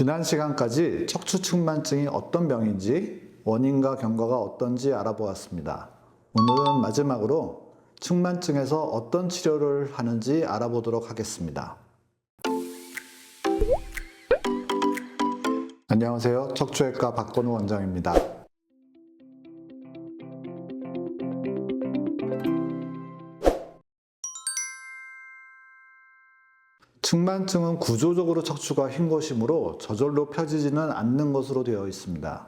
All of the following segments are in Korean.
지난 시간까지 척추측만증이 어떤 병인지, 원인과 경과가 어떤지 알아보았습니다. 오늘은 마지막으로 측만증에서 어떤 치료를 하는지 알아보도록 하겠습니다. 안녕하세요. 척추외과 박건우 원장입니다. 측만증은 구조적으로 척추가 휜 것이므로 저절로 펴지지는 않는 것으로 되어 있습니다.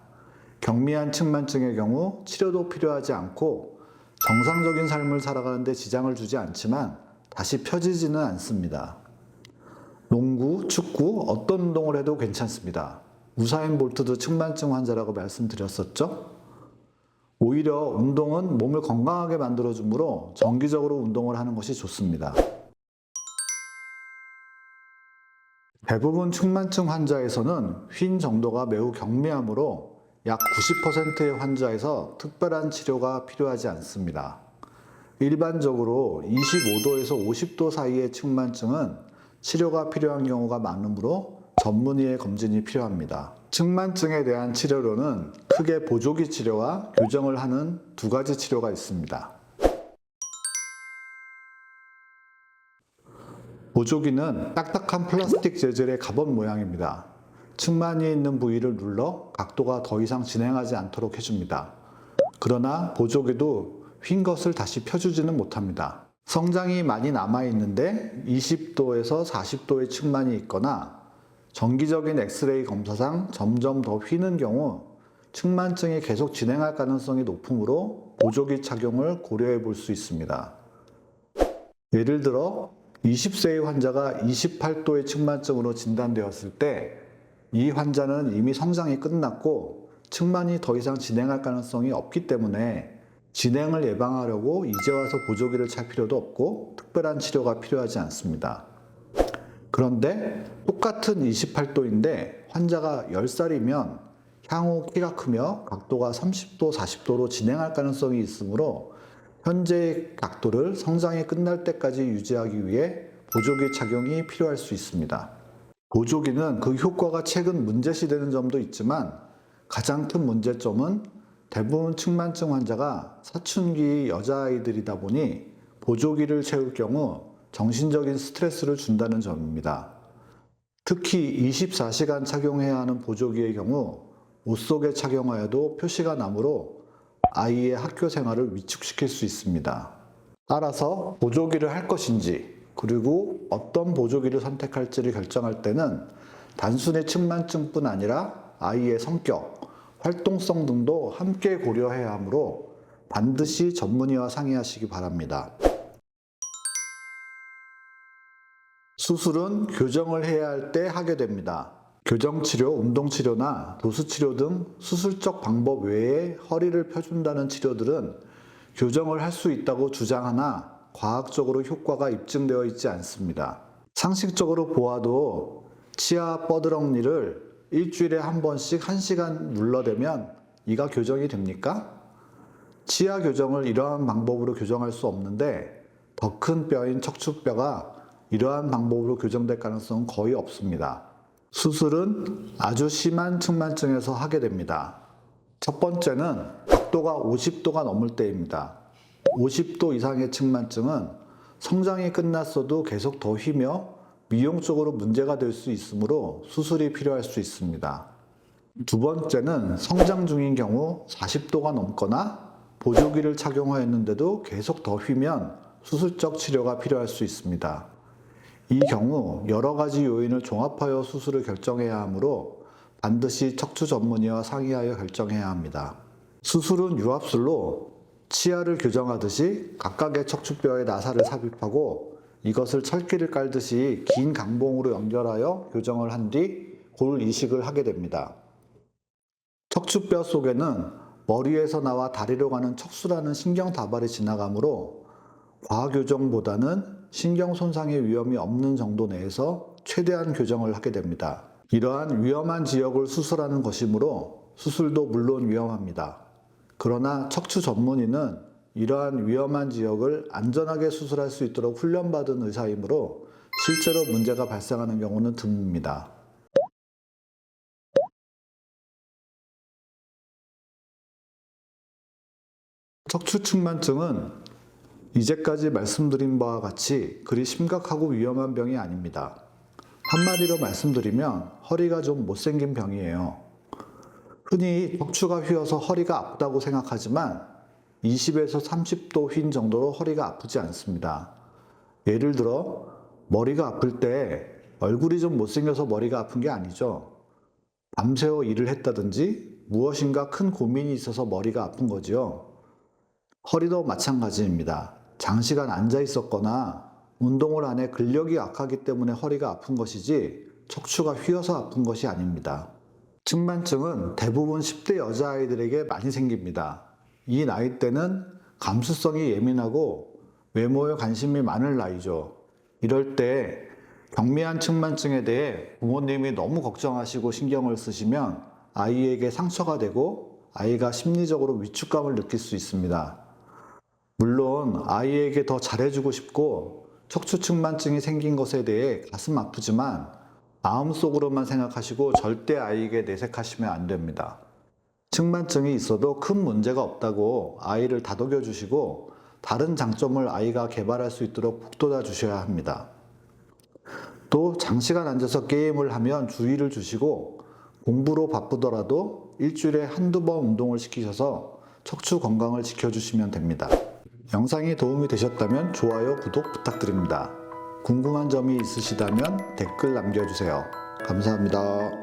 경미한 측만증의 경우 치료도 필요하지 않고 정상적인 삶을 살아가는 데 지장을 주지 않지만 다시 펴지지는 않습니다. 농구, 축구, 어떤 운동을 해도 괜찮습니다. 우사인 볼트도 측만증 환자라고 말씀드렸었죠? 오히려 운동은 몸을 건강하게 만들어주므로 정기적으로 운동을 하는 것이 좋습니다. 대부분 측만증 환자에서는 휜 정도가 매우 경미하므로 약 90%의 환자에서 특별한 치료가 필요하지 않습니다. 일반적으로 25도에서 50도 사이의 측만증은 치료가 필요한 경우가 많으므로 전문의의 검진이 필요합니다. 측만증에 대한 치료로는 크게 보조기 치료와 교정을 하는 두 가지 치료가 있습니다. 보조기는 딱딱한 플라스틱 재질의 갑옷 모양입니다. 측만이 있는 부위를 눌러 각도가 더 이상 진행하지 않도록 해줍니다. 그러나 보조기도 휜 것을 다시 펴주지는 못합니다. 성장이 많이 남아있는데 20도에서 40도의 측만이 있거나 정기적인 엑스레이 검사상 점점 더 휘는 경우 측만증이 계속 진행할 가능성이 높으므로 보조기 착용을 고려해 볼 수 있습니다. 예를 들어 20세의 환자가 28도의 측만증으로 진단되었을 때 이 환자는 이미 성장이 끝났고 측만이 더 이상 진행할 가능성이 없기 때문에 진행을 예방하려고 이제 와서 보조기를 찰 필요도 없고 특별한 치료가 필요하지 않습니다. 그런데 똑같은 28도인데 환자가 10살이면 향후 키가 크며 각도가 30도, 40도로 진행할 가능성이 있으므로 현재의 각도를 성장이 끝날 때까지 유지하기 위해 보조기 착용이 필요할 수 있습니다. 보조기는 그 효과가 최근 문제시되는 점도 있지만 가장 큰 문제점은 대부분 측만증 환자가 사춘기 여자아이들이다 보니 보조기를 채울 경우 정신적인 스트레스를 준다는 점입니다. 특히 24시간 착용해야 하는 보조기의 경우 옷 속에 착용하여도 표시가 나므로 아이의 학교 생활을 위축시킬 수 있습니다. 따라서 보조기를 할 것인지 그리고 어떤 보조기를 선택할지를 결정할 때는 단순히 측만증뿐 아니라 아이의 성격, 활동성 등도 함께 고려해야 하므로 반드시 전문의와 상의하시기 바랍니다. 수술은 교정을 해야 할 때 하게 됩니다. 교정치료, 운동치료나 도수치료 등 수술적 방법 외에 허리를 펴준다는 치료들은 교정을 할 수 있다고 주장하나 과학적으로 효과가 입증되어 있지 않습니다. 상식적으로 보아도 치아 뻐드렁니를 일주일에 한 번씩 1시간 눌러대면 이가 교정이 됩니까? 치아 교정을 이러한 방법으로 교정할 수 없는데 더 큰 뼈인 척추뼈가 이러한 방법으로 교정될 가능성은 거의 없습니다. 수술은 아주 심한 측만증에서 하게 됩니다. 첫 번째는 각도가 50도가 넘을 때입니다. 50도 이상의 측만증은 성장이 끝났어도 계속 더 휘며 미용적으로 문제가 될 수 있으므로 수술이 필요할 수 있습니다. 두 번째는 성장 중인 경우 40도가 넘거나 보조기를 착용하였는데도 계속 더 휘면 수술적 치료가 필요할 수 있습니다. 이 경우 여러 가지 요인을 종합하여 수술을 결정해야 하므로 반드시 척추 전문의와 상의하여 결정해야 합니다. 수술은 유압술로 치아를 교정하듯이 각각의 척추뼈에 나사를 삽입하고 이것을 철기를 깔듯이 긴 강봉으로 연결하여 교정을 한 뒤 골 이식을 하게 됩니다. 척추뼈 속에는 머리에서 나와 다리로 가는 척수라는 신경 다발이 지나가므로 과교정보다는 신경 손상의 위험이 없는 정도 내에서 최대한 교정을 하게 됩니다. 이러한 위험한 지역을 수술하는 것이므로 수술도 물론 위험합니다. 그러나 척추 전문의는 이러한 위험한 지역을 안전하게 수술할 수 있도록 훈련받은 의사이므로 실제로 문제가 발생하는 경우는 드뭅니다. 척추측만증은 이제까지 말씀드린 바와 같이 그리 심각하고 위험한 병이 아닙니다. 한마디로 말씀드리면 허리가 좀 못생긴 병이에요. 흔히 척추가 휘어서 허리가 아프다고 생각하지만 20에서 30도 휜 정도로 허리가 아프지 않습니다. 예를 들어 머리가 아플 때 얼굴이 좀 못생겨서 머리가 아픈 게 아니죠. 밤새워 일을 했다든지 무엇인가 큰 고민이 있어서 머리가 아픈 거지요. 허리도 마찬가지입니다. 장시간 앉아 있었거나 운동을 안 해 근력이 약하기 때문에 허리가 아픈 것이지 척추가 휘어서 아픈 것이 아닙니다. 측만증은 대부분 10대 여자아이들에게 많이 생깁니다. 이 나이 때는 감수성이 예민하고 외모에 관심이 많을 나이죠. 이럴 때 경미한 측만증에 대해 부모님이 너무 걱정하시고 신경을 쓰시면 아이에게 상처가 되고 아이가 심리적으로 위축감을 느낄 수 있습니다. 물론 아이에게 더 잘해주고 싶고 척추측만증이 생긴 것에 대해 가슴 아프지만 마음속으로만 생각하시고 절대 아이에게 내색하시면 안 됩니다. 측만증이 있어도 큰 문제가 없다고 아이를 다독여 주시고 다른 장점을 아이가 개발할 수 있도록 북돋아 주셔야 합니다. 또 장시간 앉아서 게임을 하면 주의를 주시고 공부로 바쁘더라도 일주일에 한두 번 운동을 시키셔서 척추 건강을 지켜주시면 됩니다. 영상이 도움이 되셨다면 좋아요, 구독 부탁드립니다. 궁금한 점이 있으시다면 댓글 남겨주세요. 감사합니다.